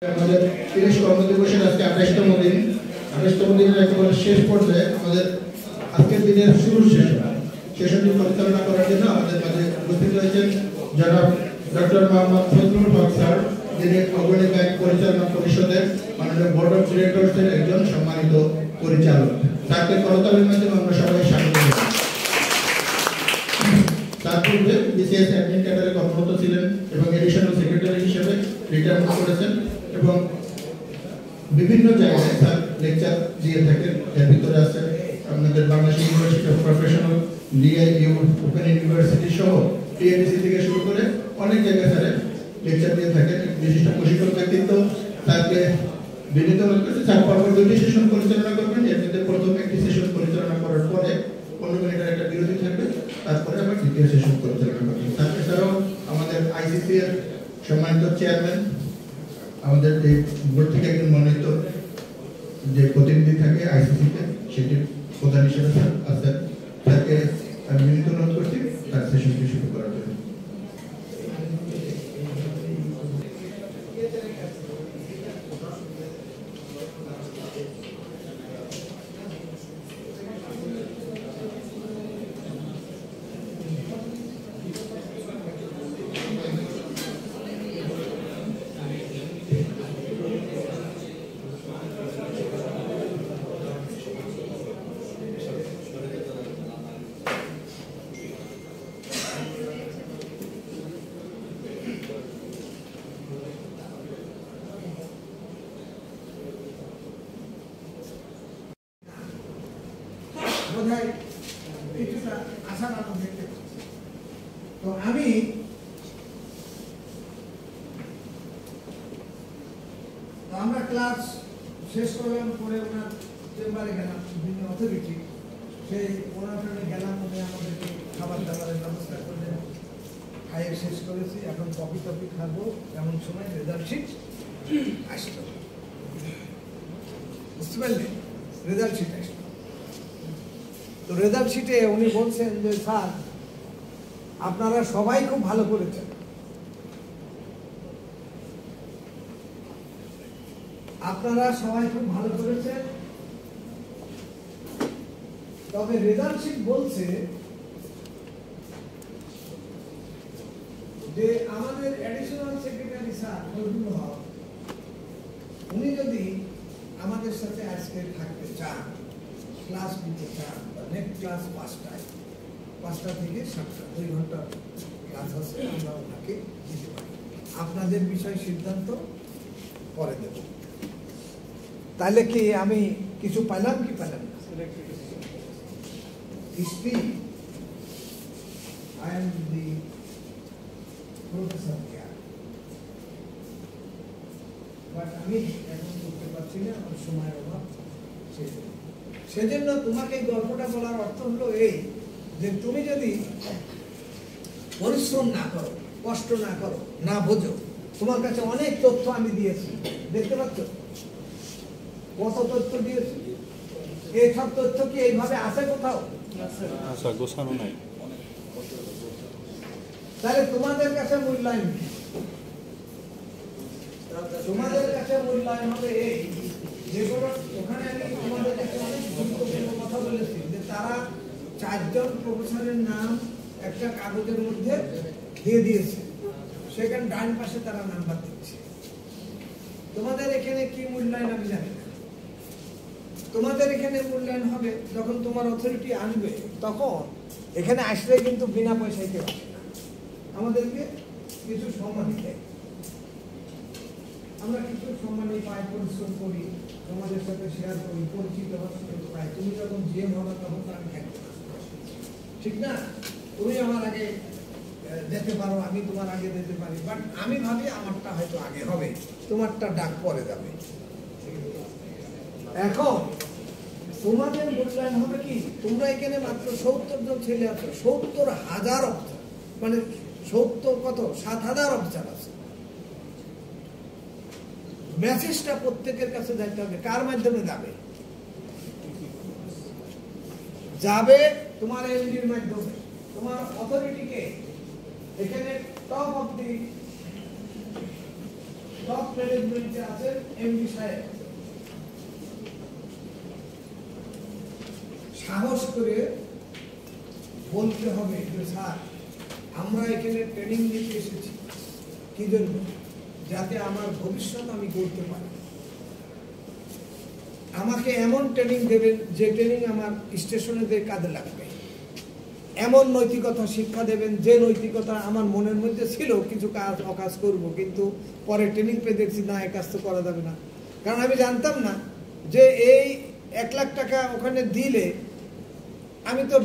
আমাদের 30 কর্মদিবসের আজকে 28তম দিন। 28তম দিনের একেবারে শেষ পর্যায়ে আমাদের আজকের দিনের শুরু সেশনটি পরিচালনা করার জন্য আমাদের মাঝে উপস্থিত হয়েছেন জনাব ডক্টর মোহাম্মদ ফজলুল হক স্যার, যিনি অগ্রণী ব্যাংক পরিচালনা পরিষদের মাননীয় বোর্ড অফ ডিরেক্টরসের একজন সম্মানিত পরিচালক। তাকে করতালির মাধ্যমে আমরা সবাই স্বাগত জানাই। তার পূর্বে বিসিএস অ্যাডমিন ক্যাডারে কর্মরত ছিলেন এবং এডিশনাল সেক্রেটারি হিসেবে রিটায়ারমেন্ট করেছেন এবং বিভিন্ন জায়গায় স্যার লেকচার দিয়ে থাকেন। এর ভিতরে আছেন আমাদের Bangladesh university of professional, DIU, open university সহ টিএনসি থেকে শুরু করে অনেক জায়গায় স্যার লেকচার দিয়ে থাকেন। বিশিষ্ট প্রশিক্ষক ব্যক্তিত্ব। তাকে বিনীত অনুরোধ করছি স্যার পরপর 2টি সেশন পরিচালনা করবেন। এর মধ্যে প্রথম একটি সেশন পরিচালনা করার পরে 15 মিনিটের একটা বিরতি থাকবে, তারপরে আবার দ্বিতীয় সেশন পরিচালনা করবেন। এছাড়াও আমাদের আইসিসি এর সম্মানিত চেয়ারম্যান, আমাদের এই বোর্ড থেকে একজন মনোনীত যে প্রতিনিধি থাকে আইসিসিতে, সেটির প্রধান হিসেবে স্যার আছেন। তাকে আমি বিনীত অনুরোধ করছি তার সেশনটি শুরু করার জন্য। তো আমি আমরা ক্লাস শেষ করলাম, পরে ওনার চেম্বারে গেলাম, বিভিন্ন অথরিটি সেই ওনার গেলাম, উনি আমাদেরকে খাবার দাবারের ব্যবস্থা করলেন। খাইয়ে শেষ করেছি, এখন কফি টফি খাবো, এমন সময় রেজাল্ট শিট আসলো। বুঝতে পারলেন? রেজাল্ট শিট আসলো। তো রেজাল্ট শিটে উনি বলছেন যে স্যার আপনারা সবাই খুব ভালো করেছেন, আপনারা সবাই খুব ভালো করেছেন, তবে রেজাল্ট শিট বলছে যে আমাদের অ্যাডিশনাল সেক্রেটারি স্যার ফজলুল হক, উনি যদি আমাদের সাথে আজকে থাকতে চান, ক্লাস নিতে চান, নেক্সট ক্লাস 5টা থেকে 7টা, 2 ঘন্টা ক্লাস আছে, আমরা ওনাকে দিতে পারি। আপনাদের বিষয় সিদ্ধান্ত পরে দেব। তাহলে কি আমি কিছু পাইলাম কি পাইলাম না? History I am the professor here, but আমি এখন করতে পারছি না, আমার সময়ের অভাব। সেজন্য তোমাকে এই গল্পটা বলার অর্থ হলো এই যে তুমি যদি পরিশ্রম না করো, কষ্ট না করো, না বোঝো, তোমার কাছে অনেক তথ্য আমি দিয়েছি, দেখতে পাচ্ছ কত তথ্য দিয়েছি। এই সব তথ্য কি এইভাবে আসে কোথাও? গোছানো নাই। তাহলে তোমাদের কাছে মূল্যায়ন কি? তোমাদের কাছে মূল্যায়ন হবে এই যেগুলো ওখানে আমি তোমাদের কাছে অনেক গুরুত্বপূর্ণ কথা বলেছি যে তারা 4 জন প্রফেসরের নাম একটা কাগজের মধ্যে দিয়ে দিয়েছে, সেখানে ডান পাশে তারা নাম্বার দিচ্ছে। তোমাদের এখানে কি মূল্যায়ন আমি জানি না। তোমাদের এখানে মূল্যায়ন হবে যখন তোমার অথরিটি আনবে, তখন এখানে আসলে কিন্তু বিনা পয়সায় কেউ আসে না, আমাদেরকে কিছু সম্মানই দেয়। আমরা কিছু সম্মানই পাই, পরিশ্রম করি, তোমাদের সাথে শেয়ার করি, পরিচিত পাই। তুমি যখন জিএম হবে তখন তো আমি থাকবো না, ঠিক না? তুমি আমার আগে যেতে পারো, আমি তোমার আগে যেতে পারি, বাট আমি ভাবি আমারটা হয়তো আগে হবে, তোমারটা ডাক পরে যাবে। এখন তোমাদের মূল্যায়ন হবে কি? তোমরা এখানে মাত্র 70 জন ছেলে আছো, 70,000 অফিসার, মানে 70 কত 7,000 অফিসার আছে। মেসেজটা প্রত্যেকের কাছে যাইতে হবে। কার মাধ্যমে যাবে? যাবে তোমার এমডির মাধ্যমে। তোমার অথরিটিকে এখানে টপ অফ দি টপ ম্যানেজমেন্টে আছেন এমডি সাহেব, সাহস করে বলতে হবে যে স্যার আমরা এখানে ট্রেনিং দিতে এসেছি, কি জন্য? যাতে আমার ভবিষ্যৎ আমি করতে পারি। আমাকে এমন ট্রেনিং দেবেন যে ট্রেনিং আমার স্টেশনে দিয়ে কাজে লাগবে, এমন নৈতিকতা শিক্ষা দেবেন যে নৈতিকতা আমার মনের মধ্যে ছিল কিছু কাজ অকাজ করব, কিন্তু পরে ট্রেনিং পেয়ে দেখছি না, এই কাজ তো করা যাবে না। কারণ আমি জানতাম না যে এই 1 লাখ টাকা ওখানে দিলে আমি তো